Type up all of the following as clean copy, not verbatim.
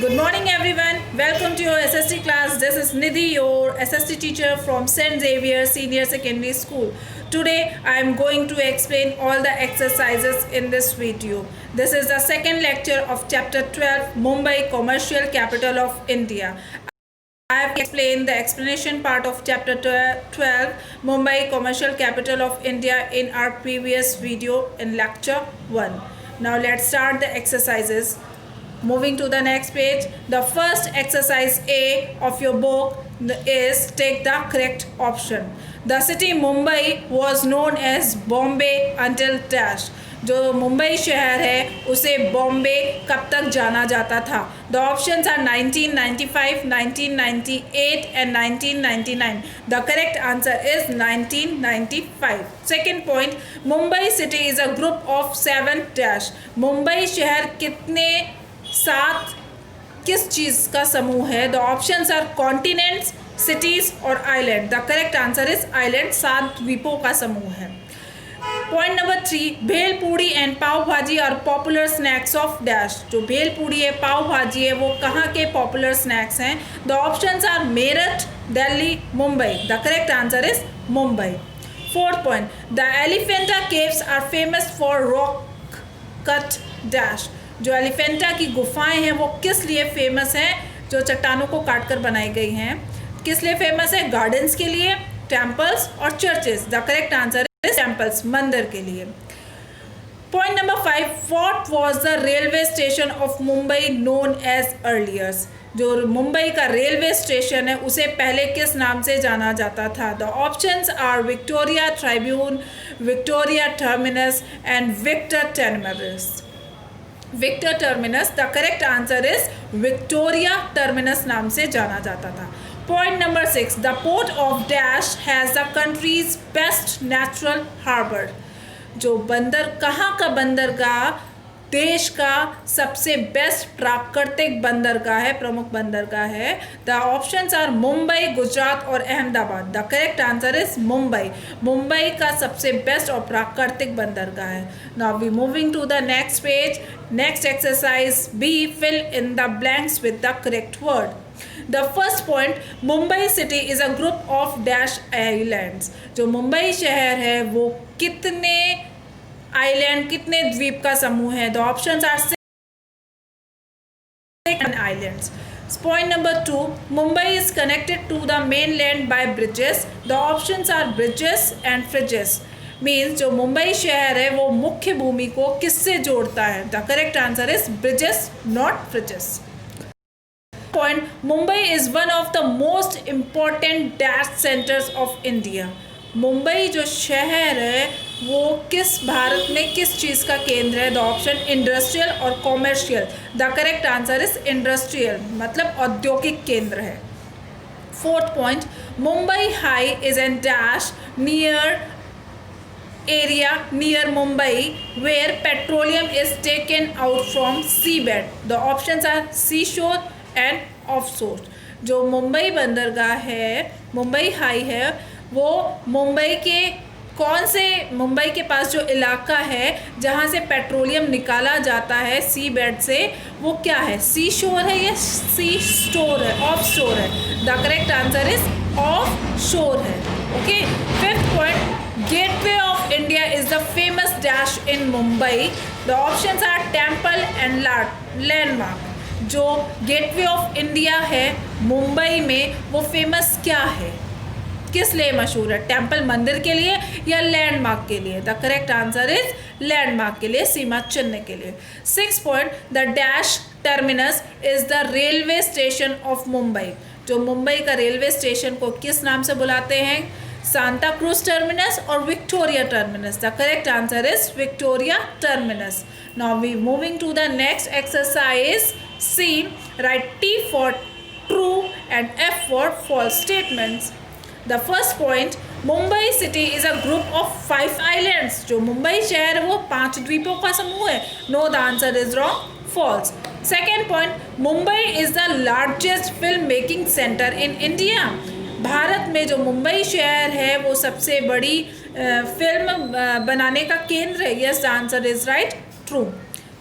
Good morning, everyone. Welcome to your SST class. This is Nidhi, your SST teacher from St. Xavier Senior Secondary School. Today, I am going to explain all the exercises in this video. This is the second lecture of Chapter 12, Mumbai, Commercial Capital of India. I have explained the explanation part of Chapter 12, Mumbai, Commercial Capital of India in our previous video in Lecture 1. Now, let's start the exercises. Moving to the next page, the first exercise A of your book is take the correct option. The city Mumbai was known as Bombay until dash. जो मुंबई शहर है उसे बॉम्बे कब तक जाना जाता था? The options are 1995, 1998 and 1999. The correct answer is 1995. Second point, Mumbai city is a group of 7 dash. Mumbai शहर कितने 7 किस चीज़ का समूह है? The options are continents, cities और island. The correct answer is island. 7 द्वीपों का समूह है. पॉइंट नंबर 3, भेल पूड़ी and pav bhaji are popular snacks of dash. जो भेल पूड़ी है, पाव भाजी है, वो कहाँ के पॉपुलर स्नैक्स हैं? The options are Meerut, Delhi, Mumbai. The correct answer is Mumbai. Fourth point, the Elephanta caves are famous for rock cut dash. जो एलिफेंटा की गुफाएं हैं वो किस लिए फेमस हैं? जो चट्टानों को काटकर बनाई गई हैं. किस लिए फेमस है? गार्डन्स के लिए, टेम्पल्स और churches. The correct answer is temples, मंदिर के लिए. Point number 5, what was the railway station of Mumbai known as earliers. जो मुंबई का रेलवे स्टेशन है उसे पहले किस नाम से जाना जाता था? The options are Victoria Tribune, Victoria Terminus and Victor Terminus. Victor Terminus. The correct answer is Victoria Terminus नाम से जाना जाता था. Point number 6, the port of dash has the country's best natural harbour. जो बंदर, कहाँ का बंदरगाह देश का सबसे बेस्ट प्राकृतिक बंदरगाह है, प्रमुख बंदरगाह है? The options are Mumbai, Gujarat और Ahmedabad. The correct answer is Mumbai. Mumbai का सबसे बेस्ट और प्राकृतिक बंदरगाह है. Now we moving to the next page. Next exercise B, fill in the blanks with the correct word. The first point, Mumbai city is a group of dash islands. जो मुंबई शहर है वो कितने आइलैंड, कितने द्वीप का समूह है? The options are 6 islands. Point number 2, Mumbai is connected to the mainland by bridges. The options are bridges and fridges. Means जो मुंबई शहर है वो मुख्य भूमि को किससे जोड़ता है? The correct answer is bridges, not freezes. Point, Mumbai is one of the most important dash centres of India. Mumbai जो शहर है वो किस भारत में किस चीज़ का केंद्र है? द ऑप्शन इंडस्ट्रियल और commercial. The correct answer is industrial, मतलब औद्योगिक केंद्र है. Fourth point, Mumbai high is an dash near area near Mumbai where petroleum is taken out from seabed. The options are seashore and offshore. जो मुंबई बंदरगाह है, Mumbai high है, वो मुंबई के कौन से, मुंबई के पास जो इलाका है जहाँ से पेट्रोलियम निकाला जाता है सी बेड से, वो क्या है? सी शोर है या सी स्टोर है, ऑफ स्टोर है? The correct answer is off shore है. Okay. Fifth point, gateway of India is the famous dash in Mumbai. The options are temple and landmark. जो गेटवे ऑफ इंडिया है मुंबई में वो famous क्या है, किस लिए मशहूर है? टेम्पल मंदिर के लिए या लैंडमार्क के लिए? The correct answer is landmark के लिए, सीमा चिन्ह के लिए. 6 point, the dash terminus is the railway station of Mumbai. जो मुंबई का रेलवे स्टेशन को किस नाम से बुलाते हैं? सांता क्रूज टर्मिनस और Victoria terminus. The correct answer is Victoria terminus. Now we moving to the next exercise. See, right T for true and F for false statements. The first point, Mumbai city is a group of 5 islands. जो मुंबई शहर है वो 5 द्वीपों का समूह है. No, the answer is wrong, false. Second point, Mumbai is the largest film making centre in India. Bharat में जो मुंबई शहर है वो सबसे बड़ी फिल्म बनाने का केंद्र है. Yes, the answer is right, true.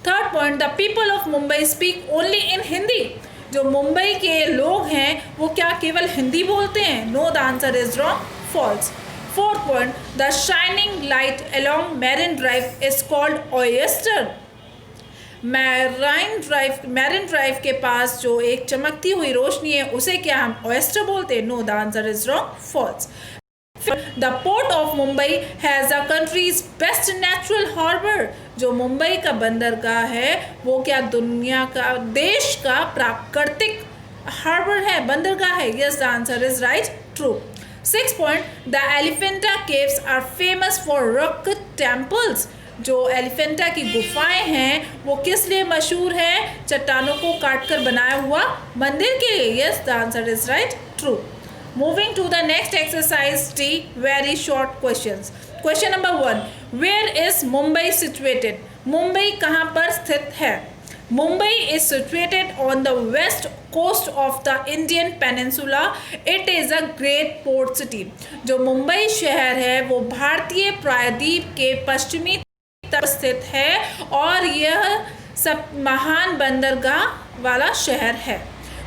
Third point, the people of Mumbai speak only in Hindi. जो मुंबई के लोग हैं वो क्या केवल हिंदी बोलते हैं? No, the answer is wrong, false. Fourth point, the shining light along Marine Drive is called oyster. Marine Drive के पास जो एक चमकती हुई रोशनी है उसे क्या हम ओयस्टर बोलते हैं? No, the answer is wrong, false. The port of Mumbai has the country's best natural harbor। जो मुंबई का बंदरगाह है वो क्या दुनिया का, देश का प्राकृतिक हार्बर है, बंदरगाह है? Yes, the answer is right, true. Six point, the Elephanta caves are famous for rock temples. जो एलिफेंटा की गुफाएं हैं वो किस लिए मशहूर है? चट्टानों को काटकर बनाया हुआ मंदिर के लिए। Yes, the answer is right, true. Moving to the next exercise D, very short questions. Question number 1, where is Mumbai situated? Mumbai कहाँ पर स्थित है? Mumbai is situated on the west coast of the Indian Peninsula. It is a great port city. जो मुंबई शहर है वो भारतीय प्रायद्वीप के पश्चिमी तट स्थित है और यह सब महान बंदरगाह वाला शहर है।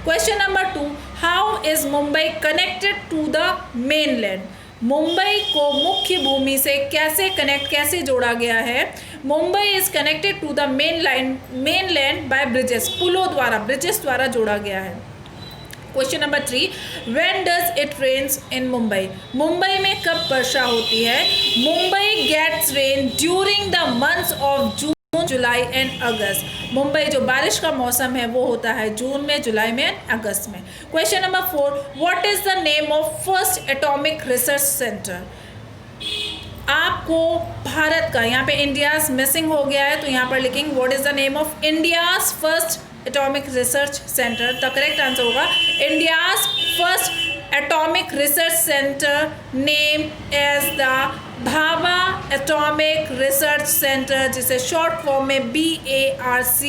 Question number 2, how is Mumbai connected to the mainland? Mumbai को मुख्य भूमि से कैसे जोड़ा गया है? Mumbai is connected to the mainland by bridges, bridges द्वारा जोड़ा गया है। Question number 3, when does it rains in Mumbai? Mumbai में कब वर्षा होती है? Mumbai gets rain during the months of June, July and August. Mumbai जो बारिश का मौसम है वो होता है जून में, जुलाई में एंड अगस्त में। Question number 4, what is the name of first atomic research centre? आपको भारत का, यहाँ पे इंडियाज मिसिंग हो गया है तो यहाँ पर लिखेंगे what is the name of India's first atomic research centre. The correct answer होगा India's first atomic research centre name as the Bhabha atomic research centre, जिसे शॉर्ट फॉर्म में BARC,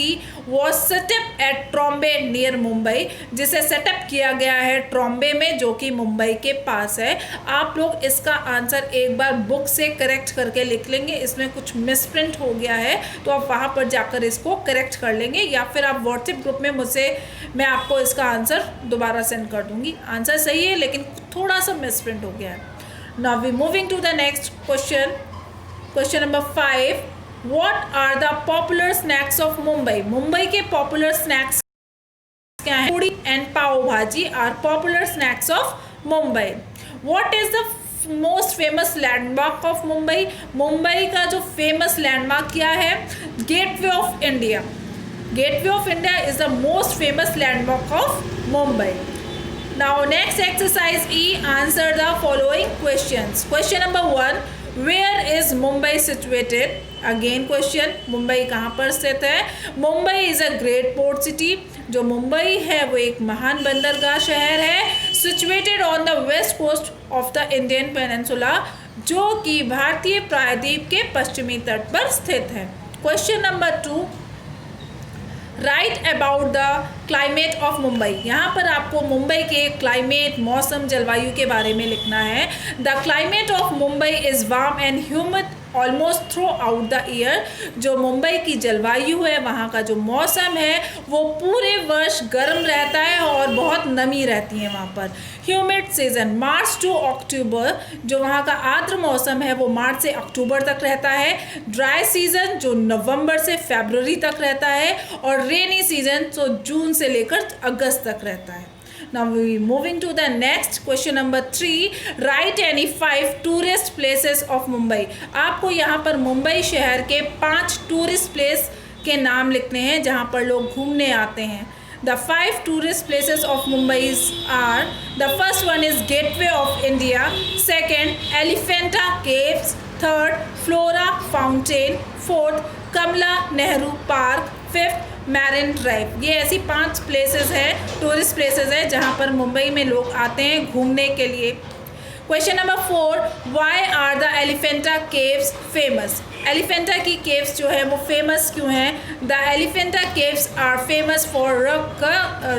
was set up at Trombay near Mumbai, जिसे set up किया गया है ट्रॉम्बे में जो कि मुंबई के पास है। आप लोग इसका आंसर एक बार बुक से करेक्ट करके लिख लेंगे, इसमें कुछ मिसप्रिंट हो गया है तो आप वहाँ पर जाकर इसको करेक्ट कर लेंगे या फिर आप व्हाट्सएप ग्रुप में मैं आपको इसका आंसर दोबारा सेंड कर दूँगी। आंसर सही है लेकिन थोड़ा सा मिसप्रिंट हो गया है। Now we moving to the next question. Question number 5. What are the popular snacks of Mumbai? Mumbai के popular snacks क्या हैं? पूड़ी and पाव भाजी are popular snacks of Mumbai. What is the most famous landmark of Mumbai? Mumbai का जो famous landmark क्या है? Gateway of India. Gateway of India is the most famous landmark of Mumbai. Now next exercise E, answer the following questions. Question number 1, where is Mumbai situated? Again question, Mumbai कहाँ पर स्थित है? Mumbai is a great port city. जो मुंबई है वो एक महान बंदरगाह शहर है। Situated on the west coast of the Indian Peninsula, जो कि भारतीय प्रायद्वीप के पश्चिमी तट पर स्थित है। Question number 2, right about the climate of Mumbai. यहाँ पर आपको मुंबई के क्लाइमेट, मौसम, जलवायु के बारे में लिखना है। The climate of Mumbai is warm and humid almost through out the year. जो मुंबई की जलवायु है, वहाँ का जो मौसम है वो पूरे वर्ष गर्म रहता है और बहुत नमी रहती है वहाँ पर। ह्यूमिड सीजन मार्च टू अक्टूबर, जो वहाँ का आर्द्र मौसम है वो मार्च से अक्टूबर तक रहता है। ड्राई सीजन जो नवंबर से फरवरी तक रहता है और रेनी सीजन जो जून से लेकर अगस्त तक रहता है। Now we moving to the next question number 3. Write any 5 tourist places of Mumbai. आपको यहाँ पर मुंबई शहर के 5 टूरिस्ट प्लेस के नाम लिखने हैं जहाँ पर लोग घूमने आते हैं। The 5 tourist places of Mumbai are, the first one is Gateway of India, second Elephanta Caves, third Flora Fountain, fourth Kamala Nehru park, fifth marine drive. ये ऐसी 5 प्लेसेस हैं, टूरिस्ट प्लेसेस हैं जहाँ पर मुंबई में लोग आते हैं घूमने के लिए। Question number 4, why are the Elephanta caves famous? Elephanta की केव्स जो है वो फेमस क्यों हैं? The Elephanta caves are famous for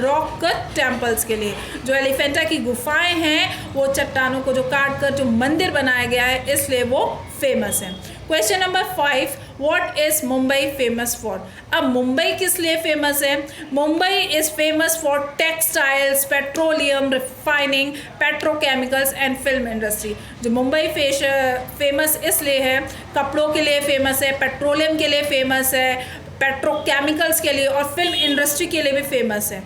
rock cut temples के लिए। जो एलिफेंटा की गुफाएं हैं वो चट्टानों को जो काट कर जो मंदिर बनाया गया है इसलिए वो फेमस है। Question number 5, what is Mumbai famous for? अब मुंबई किस लिए फेमस है? Mumbai is famous for textiles, petroleum, refining, petrochemicals and film industry. जो मुंबई फेमस इसलिए है, कपड़ों के लिए फेमस है, पेट्रोलियम के लिए फेमस है, पेट्रोकेमिकल्स के लिए और फिल्म इंडस्ट्री के लिए भी फेमस है।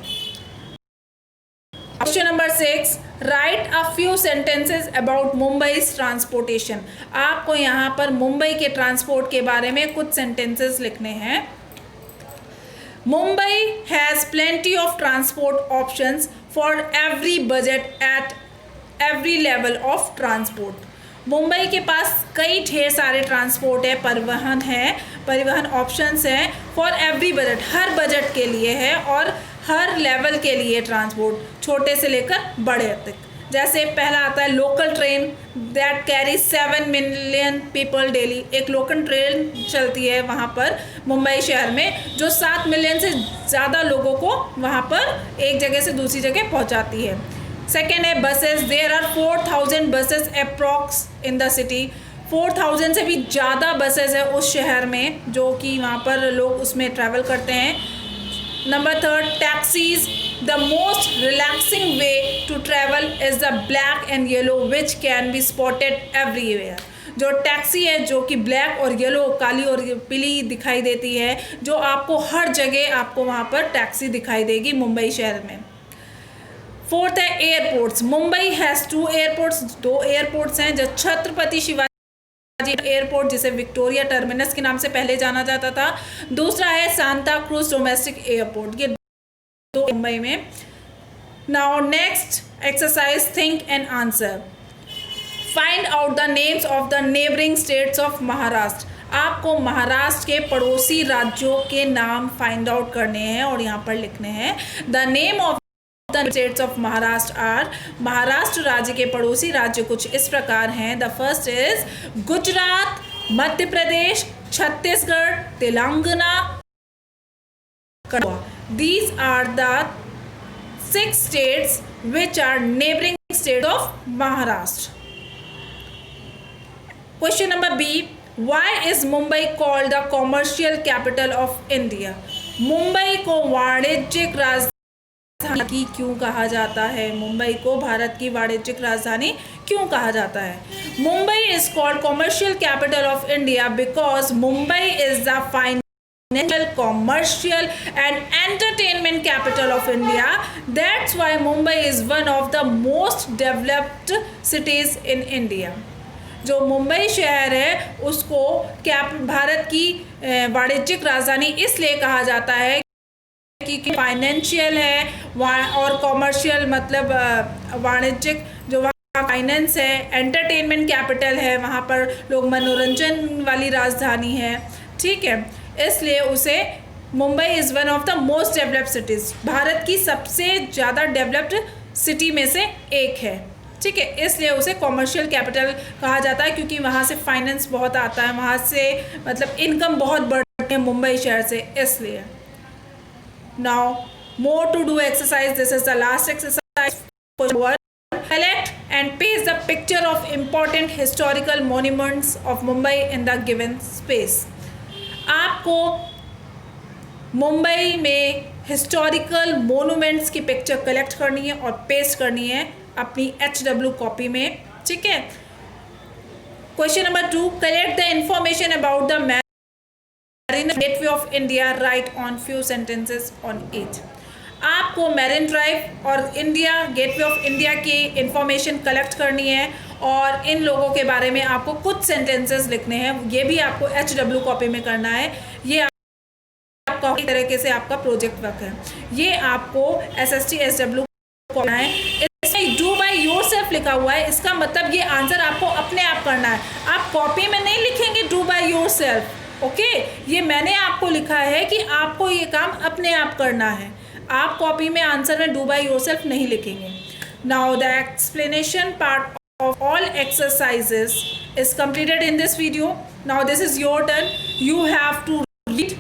Question number 6, right a few sentences about Mumbai's transportation. आपको यहाँ पर मुंबई के ट्रांसपोर्ट के बारे में कुछ सेंटेंसेस लिखने हैं। Mumbai has plenty of transport options for every budget at every level of transport. Mumbai के पास कई ढेर सारे ट्रांसपोर्ट है, परिवहन ऑप्शंस हैं for every budget, her budget के लिए है और हर लेवल के लिए ट्रांसपोर्ट, छोटे से लेकर बड़े तक। जैसे पहला आता है local train that carry 7 million people daily. एक लोकल ट्रेन चलती है वहाँ पर मुंबई शहर में जो 7 मिलियन से ज़्यादा लोगों को वहाँ पर एक जगह से दूसरी जगह पहुँचाती है। सेकेंड है buses, there are 4000 buses approx in the city. 4000 से भी ज़्यादा बसेस है उस शहर में जो कि वहाँ पर लोग उसमें ट्रैवल करते हैं। Number 3, taxis, the most relaxing way to travel is the black and yellow which can be spotted everywhere. जो टैक्सी है जो कि ब्लैक और येलो, काली और पीली दिखाई देती है, जो आपको हर जगह आपको वहाँ पर टैक्सी दिखाई देगी मुंबई शहर में। 4th है airports. Mumbai has 2 airports, 2 airports हैं जो छत्रपति शिवाजी एयरपोर्ट जिसे विक्टोरिया टर्मिनस के नाम से पहले जाना जाता था, दूसरा है सांता क्रूज डोमेस्टिक एयरपोर्ट। ये 2 मुंबई में। Now next exercise, think and answer. Find out the names of the neighbouring states of Maharashtra. आपको महाराष्ट्र के पड़ोसी राज्यों के नाम फाइंड आउट करने हैं और यहाँ पर लिखने हैं। The name of the states of Maharashtra are, Maharashtra राज्य के पड़ोसी राज्य कुछ इस प्रकार हैं। The first is Gujarat, Madhya Pradesh, Chhattisgarh, Telangana, these are the 6 states which are neighboring state of Maharashtra. Question number B, why is Mumbai called the commercial capital of India? Mumbai को वाणिज्यिक राजधानी की क्यों कहा जाता है? मुंबई को भारत की वाणिज्यिक राजधानी क्यों कहा जाता है? Mumbai is called commercial capital of India because Mumbai is the financial, commercial and entertainment capital of India. That's why Mumbai is one of the most developed cities in India. जो मुंबई शहर है उसको भारत की वाणिज्यिक राजधानी इसलिए कहा जाता है कि फाइनेंशियल है और कॉमर्शियल मतलब वाणिज्यिक, जो वहाँ फाइनेंस है, एंटरटेनमेंट कैपिटल है, वहाँ पर लोग मनोरंजन वाली राजधानी है, ठीक है। इसलिए उसे Mumbai is one of the most developed cities, Bharat की सबसे ज़्यादा डेवलप्ड सिटी में से एक है, ठीक है। इसलिए उसे कॉमर्शियल कैपिटल कहा जाता है क्योंकि वहाँ से फाइनेंस बहुत आता है, वहाँ से मतलब इनकम बहुत बढ़ती है मुंबई शहर से, इसलिए। Now more to do exercise. This is the last exercise. Collect and paste the picture of important historical monuments of Mumbai in the given space. आपको मुंबई में हिस्टोरिकल मोनूमेंट्स की पिक्चर कलेक्ट करनी है और पेस्ट करनी है अपनी HW कॉपी में, ठीक है। Question number 2, collect the information about the gateway of India, right on few sentences on it. आपको मैरिन ड्राइव और इंडिया गेटवे ऑफ इंडिया की इंफॉर्मेशन कलेक्ट करनी है और इन लोगों के बारे में आपको कुछ सेंटेंसेस लिखने हैं। ये भी आपको HW कॉपी में करना है। ये आपका तरीके से आपका प्रोजेक्ट वर्क है। ये आपको SST SW करना है। इसमें डू बाय योरसेल्फ लिखा हुआ है, इसका मतलब ये आंसर आपको अपने आप करना है। आप कॉपी में नहीं लिखेंगे डू बाय योरसेल्फ, ओके। ये मैंने आपको लिखा है कि आपको ये काम अपने आप करना है। आप कॉपी में आंसर में डू बाय योरसेल्फ नहीं लिखेंगे। Now the explanation part of all exercises is completed in this video. Now this is your turn. You have to read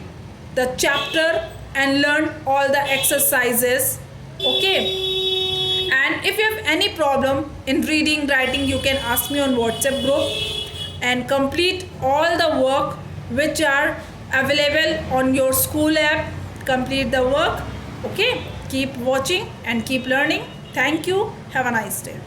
the chapter and learn all the exercises, okay. And if you have any problem in reading, writing, you can ask me on WhatsApp group. and complete all the work which are available on your school app. Complete the work. Okay, keep watching and keep learning. Thank you. Have a nice day.